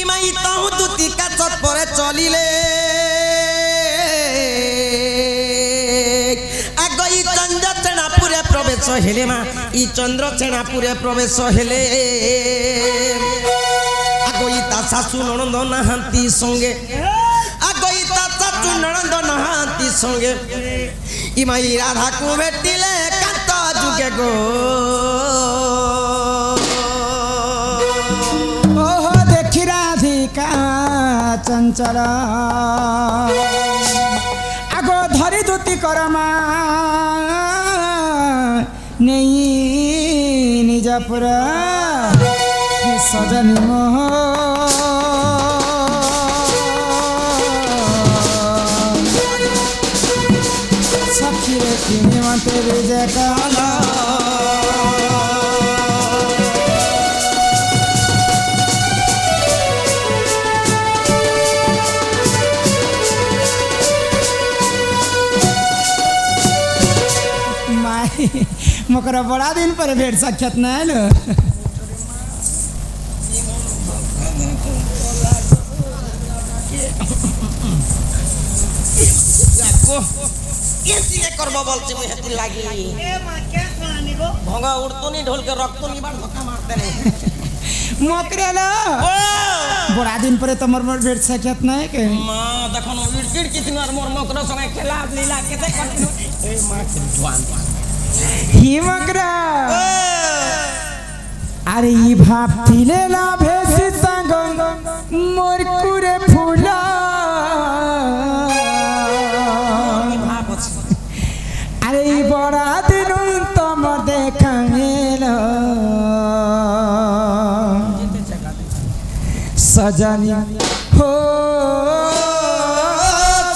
ইমাই তাহু দুতি কাচত পরে চলিলে আগই চন্দ্র চেনাপুরে প্রবেশ হেলে মা ই চন্দ্র চেনাপুরে প্রবেশ হেলে আগই তা শাশু ননন্দ নাহান্তি সঙ্গে আগই তা শাশু ননন্দ নাহান্তি সঙ্গে ইমাই রাধাকু ভেটিলে কান্ত যুগে গো ओहो देखी राधिका चंचल आगो धरी दुती करमा नहीं निजपुरा सजनी मोह सखी रे किने मते विजय काला मकरा बड़ा दिन पर भेट साक्षात ना आलो কেসিকে করব বলছে মুই হেতি লাগি ए मां क्या सुनानी गो ভঙ্গা উড়তনি ঢোল के রক্ত নিবার ধক্কা মারতে নে मकरा लो ও बड़ा दिन पर तमर मोर भेट साक्षात ना के মা দেখো না ইড়কিড় কিছিন আর মোর মকরা সঙ্গে খেলা লীলা কেতে করতিন এই মা কি জওয়ান ही मकरा अरे ई भाप तिले ला भेसी संग मोर कुरे फूला ভাব আছে अरे ई बड़ा दिन तमर देखाएलो सजनी हो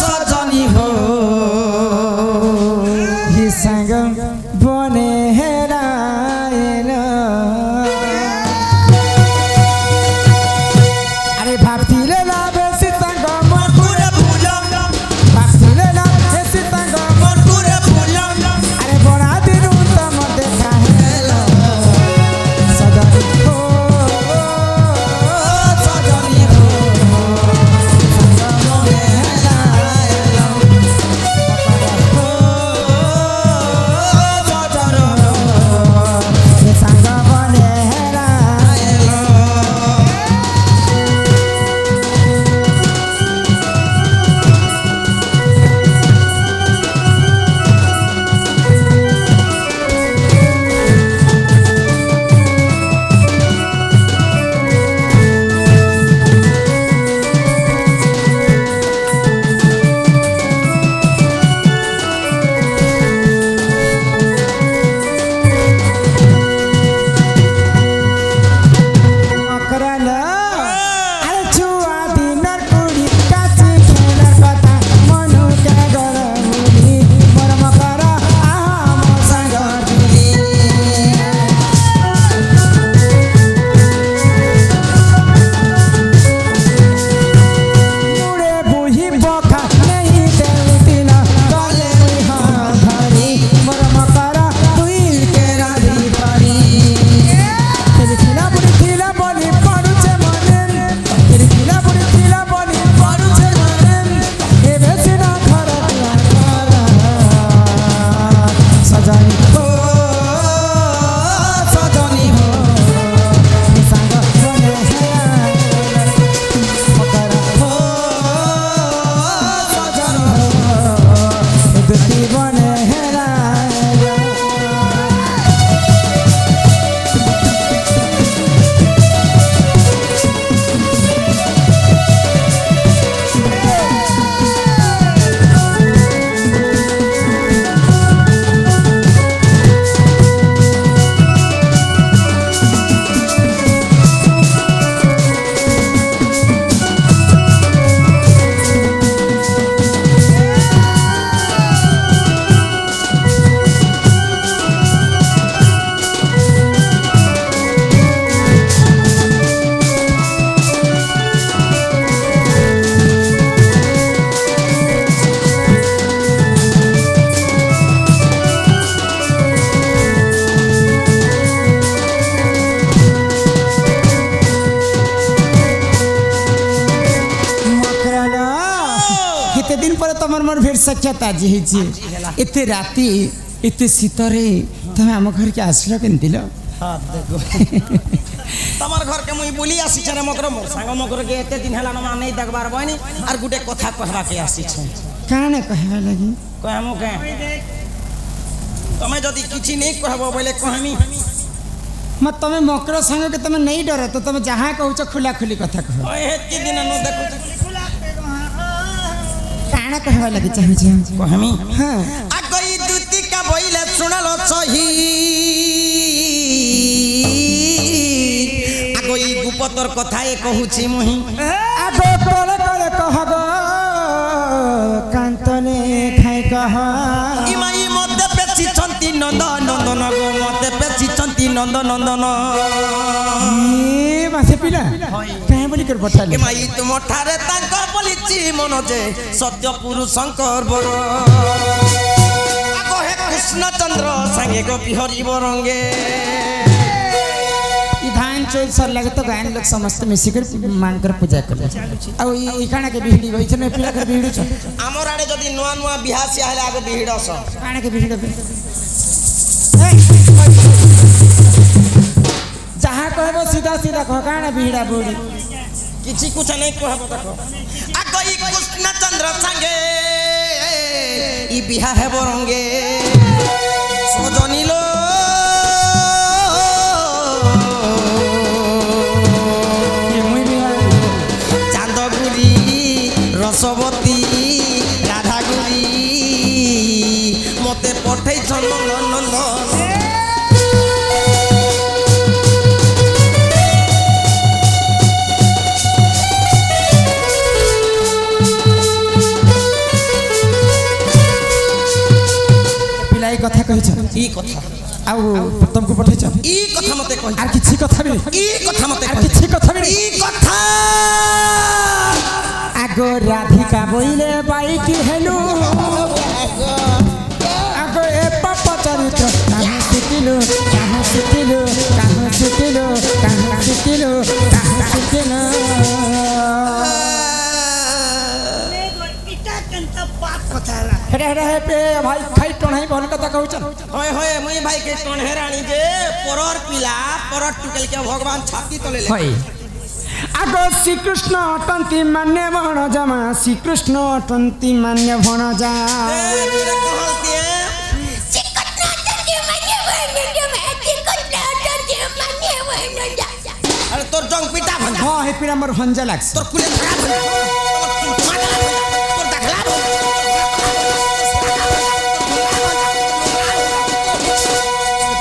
सजनी हो ही संग बने हेराएलो अरे भाप्तिले ला बेसी संग मोर কুরে ফুলম भाप्तिले ला बेसी संग মোর কুরে ফুলম अरे बड़ा दिन तमर देखाएलो सजनी हो सजनी हो तमर मोर भेट साक्षात आज होइछि एते राती एते शीतरे तमे हम घर के आसलो केनति लो हां देखो तमर घर के मुई बोली आसी छे मकर मोर संग मकर के एते दिन हला न नहीं देखबार बनी और गुटे कथा कहबा के आसी छे काने कहबा लागि कहमु के तमे जदी किछि नहीं कहबो बोले कहमी मत तमे मकर संग के तमे नहीं डर तो तमे जहां कहउछ खुला खुली कथा कह ओए हेती दिन न देखु काने कहबा लागि चाहि छी कहमी हां आ गई दुती का बोइले सुनलो सही आ गई गुपतर कथा ए कहूची मुही आगो कोले कोले कहगो कांतने खाइ कह इमाई मते पेची चंती नंद नंदन गो मते पेची चंती नंद नंदन ए मासे पिला काहे बोली कर पठाले इमाई तुम ठारे तांकर बोलिची मन जे सत्य पुरुष शंकर बर आगो हे कृष्ण चंद्र संगे गो बिहरी बरंगे ई धान चोल सर लगे तो गायन लोग समस्त मिसिकर मांग कर पूजा करे आ ई काना के बिहड़ी होई छने पिला कर बिहड़ी छ आमर आड़े जदी नुआ नुआ बिहा से आले आगो बिहड़ स काना के बिहड़ी जहां कहबो सीधा सीधा कह काना बिहड़ा बोड़ी किछि कुछ नहीं कहबो देखो आगो ई कृष्ण चंद्र संगे ई बिहा है बरंगे सजनी लो चांदगुरी रसवती राधागुरी मते पठै छन नंद पिलाई कथा कहि छ ई कथा आउ तुमको पठै छ ई कथा मते कहि आर किछि कथा भी ई कथा मते आर किछि कथा भी ई कथा आगो राधिका बोइले बाइक हेलु आगो ए पापा चरित्र कहाँ सिकिलु कहाँ सिकिलु कहाँ सिकिलु कहाँ सिकिलु कहाँ सिकिलु इटा कंता बात कथारा हेरे हेरे हे पे भाई खाई टोनाई भल कथा कहू छ होय होय मुई भाई के कोन हेरानी जे परर पिला परर टुकल के भगवान छाती तले ले होय आगो श्री कृष्ण अटंती मान्य भण जमा श्री कृष्ण अटंती मान्य भण जा ए तेरे कहलती है अरे तोर जंग पिटा भन हां हे पिरा मोर हंजा लागस तोर कुले खराब भन तोर देखला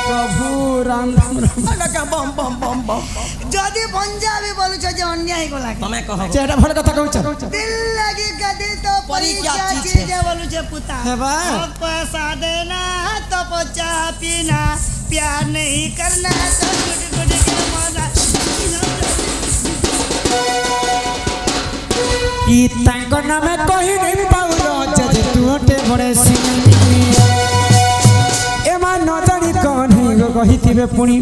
प्रभु राम राम लगा बम बम बम बम যদি পঞ্জাবি বলছ যে অন্যায় গো লাগে तमे कहो চেটা ভল কথা कहू छ দিল লাগি গদি তো परी क्या পরি चीज চীজ है? বলছ পুতা है बा पैसा देना तो पचा पीना प्यार नहीं करना तो गुड गुड के मजा ई तांको नामे कहि नहीं पाउलो जदि टूटे बड़े सिंह एमा न जानी कौन है गो कहिथिबे पुनी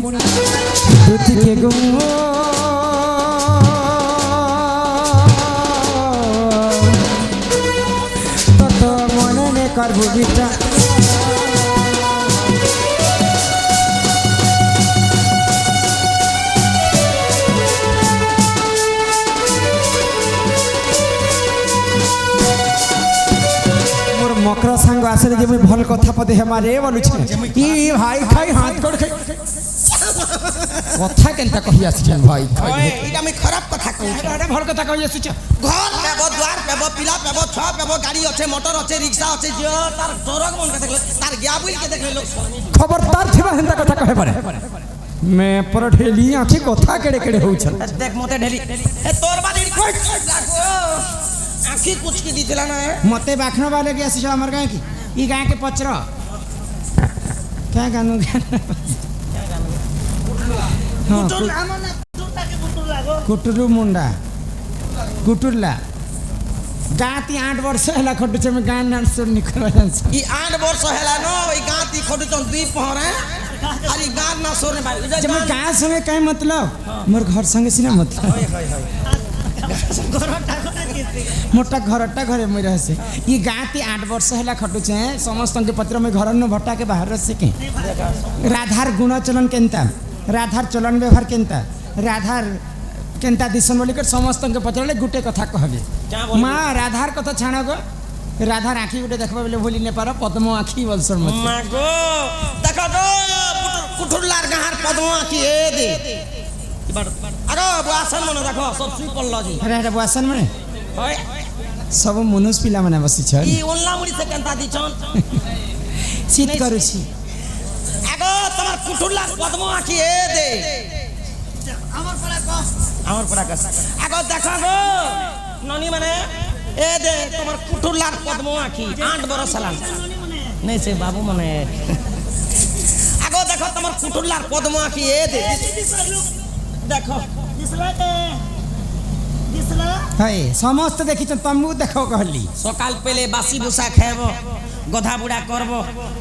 दुति के गो तो मने ने करबो बिटा मोर मकर संग आसे जे भल कथा पदे हमारे बोलु छे ई भाई खाई हाथ कोड़ खाई कथा केनता कहि आसी छन भाई खाई ओए इटा में खराब कथा कहू अरे भल कथा कहि आसी छ घर पेबो द्वार पेबो पिला पेबो छ पेबो गाड़ी अच्छे मोटर अच्छे रिक्शा अच्छे जो तार जोरक मन के देखले तार ग्याबुल के देखले लोग खबरदार थिबा हेंता कथा कहे पारे मैं पर ढेली आखी कथा केड़े केड़े होउ छन देख मोते ढेली ए तोर बादी कोई लागो आखी कुछ की दिथला ना है मते बाखनो वाले के आसी छ हमर गाय की ई गाय के पचर क्या गानु हां বুটুল আমার না বুটুলটাকে বুটুল লাগো कुटुरु मुंडा कुटुरला गाती 8 वर्ष हला खटु छ में गान नाम सुन निकल जान्छ ई 8 वर्ष हेला नो ई गाती खोटु चन दुई पहरे अरे गान ना सोरे भाई जब मैं गान संगे कहीं मतलब मोर घर संगे सिना मतलब ঘরটা কোথায় मोटा घरटा घरे मुई रहसे ये गाँती 8 वर्ष है खटुचे समस्त के पत्र में घर न भट्टा के बाहर से के राधार गुण चलन केनता राधार चलन व्यवहार केनता राधार केनता दिसन बोली कर समस्त के पचरले गुटे कथा कहबे माँ राधार कथा छाण गो राधार आँखी गुटे देखबा बेले भूली ने पार पद्म आँखी बोलसर मत मागो देखो गो कुठुरलार गाहार पद्म आँखी ए दे अरे बुआसन मन देखो सब सुई पल्ल जी अरे बुआसन में होय सब मनुष पिला माने बसी छ ई ओनला मुड़ी से केनता दिछन शीत करूछि आगो तमर कुठुरलार पद्म आँखी ए दे আমার পড়া কস आगो देखो गो ननी माने ए दे तमर कुठुरलार पद्म आँखी 8 बरस हलान नहीं से बाबू माने आगो देखो तमर कुठुरलार पद्म आँखी ए दे देखो हाय समस्त देखि तमु देखो कहली सकाल पहले बासी भूसा खाएब गधा बुढ़ा करब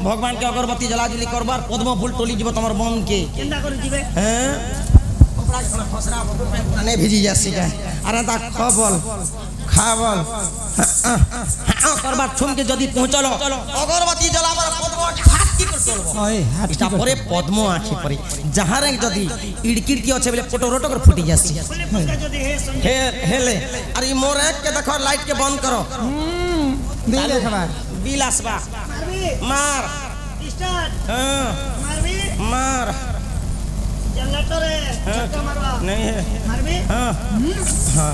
भगवान के अगरबत्ती जलाजुली करब और पद्म फूल टोली जीव तमर बन के কেন্দা করে দিবে हैं कपड़ा खना फसरा नहीं भिजी जासी जाए अरे ता खबल खावल करबा छुम के जदी पहुंचलो अगरबत्ती जलाबर पद्म हाथ की कर चलबो हाय हाथ इटा परे पद्म आँखी परे जहाँ रे जदी इड़किड़ की अच्छे बोले पोटोरोटो कर फुटी जासी বলে পুষ্কা যদি হে সঙ্গে हे हेले अरे ई मोर आँख के देखो लाइट के बंद करो दे देखबा बिलासबा মারবি मार স্টার্ট हाँ মারবি मार জেনারেটরে চক্কা মারবা नहीं है মারবি हाँ हाँ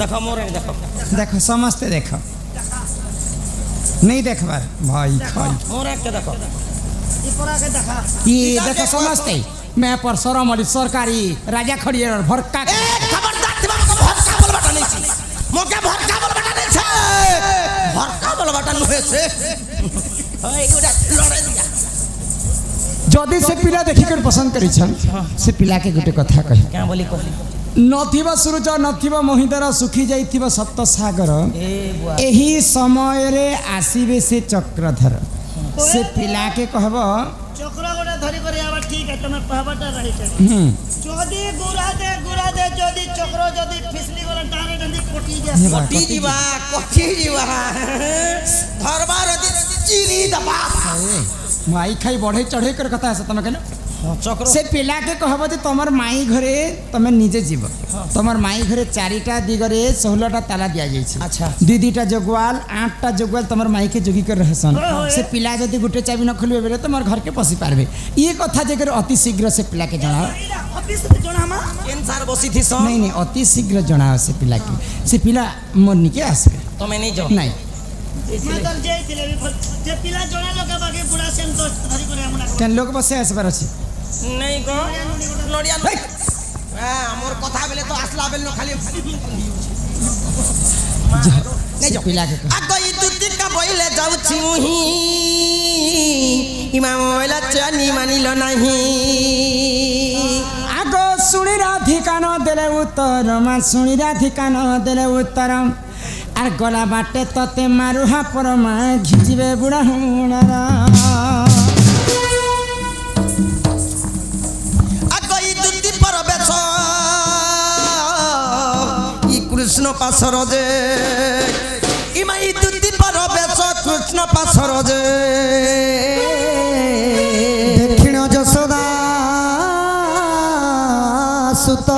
देखो मोरे देखो देखो समस्त देखो नहीं देखबार भाई खाई मोरे के देखो ই পড়াকে দেখা ये देखो समझते मैं पर सरम वाली सरकारी राजा खड़िए और भड़का ए खबरदार दिमाग को भड़का बोल बटा नहीं छी मोके भड़का बोल बटा नहीं छे भड़का बोल बटा नुहे से ओए गुडा लड़े दिया जदि से पिला देखि कर पसंद करी छन से पिला के गुटे कथा कही क्या बोली को नथिबा सूरज नथिबा मोहिदर सुखी जाइथिबा सप्त सागर ए बुआ एही समय रे आसीबे से चक्रधर से पिला के कहबो চক্র গোটা ধরি করে আবার ঠিক আছে তোমার পাহাড়টা রহিছে हम्म যদি গুড়া দে যদি চক্র যদি ফিসলি গলা টানে টানে পটি ये যাচ্ছে बात कोठी जीवा कोठी जीवा धरबार दी चीनी दबा माई खाई बढ़े चढ़े कर कथा है तमे कहनो चक्र से पिला के कहबो जे तमर माई घरे तमे निजे जीव तमर माई घरे 4टा दिगरे 16टा ताला दिया जाई छै अच्छा। दीदीटा जगवाल 8टा जगवाल तमर माई के जोगी कर रहसन से पिला जदी गुटे चाबी न खोलबे बेले तमर घर के पसी पारबे ये कथा जे कर अति शीघ्र से पिला के जणाओ অফিস জনা মা केनसार बसी थी सो नहीं नहीं अति शीघ्र जणाओ से पिला के से पिला मरनी के आसबे तो मैं नहीं जाओ नहीं মাতাল যাইছিলে যে পিলা জনা লোক বাকি বুড়া সেন তো ধরি করে আমরা केन लोग बसे आसबार अछि नहीं गो नडिया हां मोर कथा बेले तो आसला बेल न खाली नहीं जो पिला के कह। आगई दुती का बोइले जाऊ छी मुही इमा मोइला चानी मानिलो नाही आगो सुनी राधिका न देले उत्तर मा सुनी राधिका न देले उत्तर आर गला बाटे तते मारुहा पर मा घिचिबे बुढ़ा हुणारा आगई दुती पर बेच ई कृष्ण पासर जे इमा ई दुती पर बेच कृष्ण पासर जे दक्षिण जसोदा सुत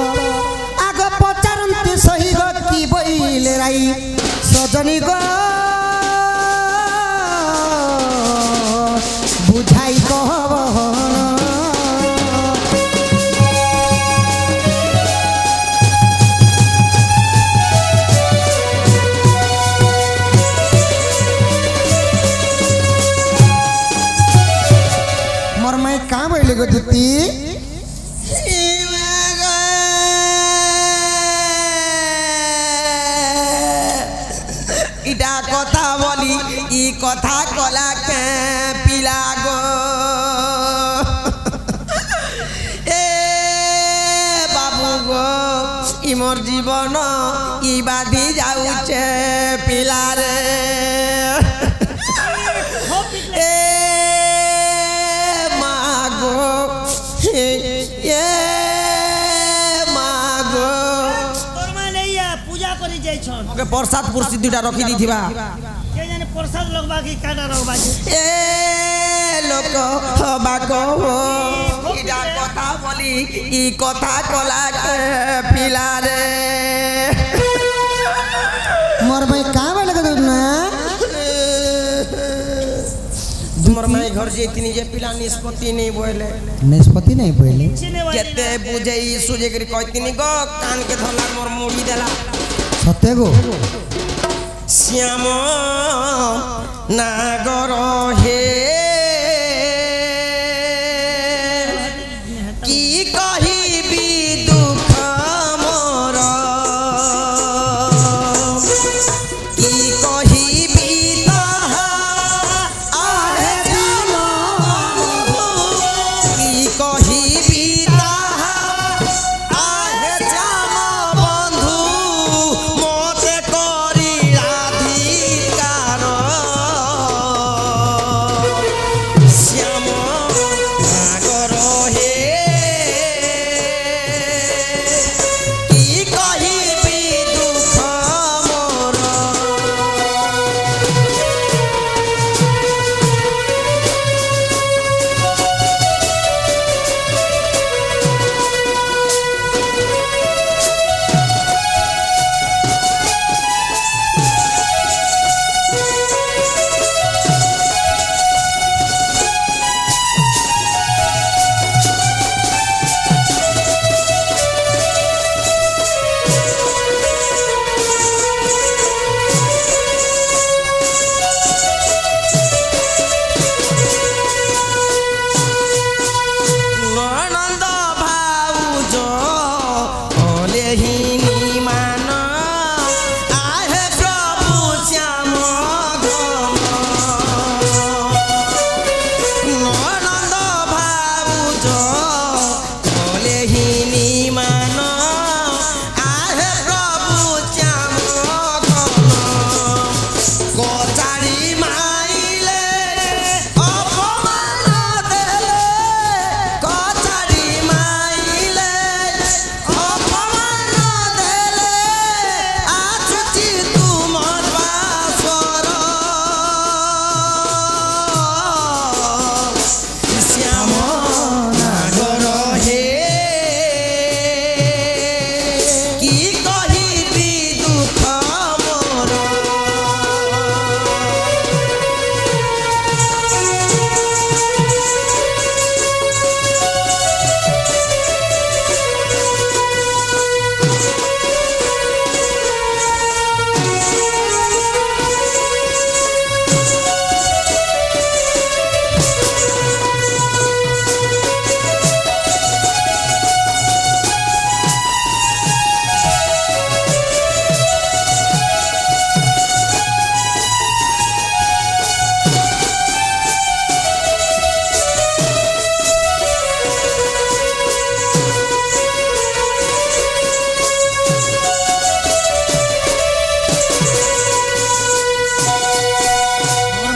आग पचारंती सही ग की बइले राई सजनी ग बुझाई कहब मोर मैं कहाँ बोले गो दुती इटा कथा बोली ई कथा कला के पिला गो ए बाबू गो ई मोर जीवन ई बाधी जाऊचे पिला रे ए मागो ए मागो তোর মা নেইয়া পূজা করি যাইছন ওকে প্রসাদ পুরসি দুইটা রখি দিথিবা কে জানে প্রসাদ লগবা কি কাটা রগবা এ লোক হবাক ইডা কথা বলি ই কথা কলা পিলারে মোর ভাই কা বেলা কত না তোমার মাই ঘর যে তিনি যে পিলা নিষ্পত্তি নেই বলে নিষ্পত্তি নাই বইলে চিনে কেতে বুঝেই সুজে করে কয় তিনি গো কানকে ধরলা মোর মুড়ি দেলা সত্যি গো শ্যাম নাগর হে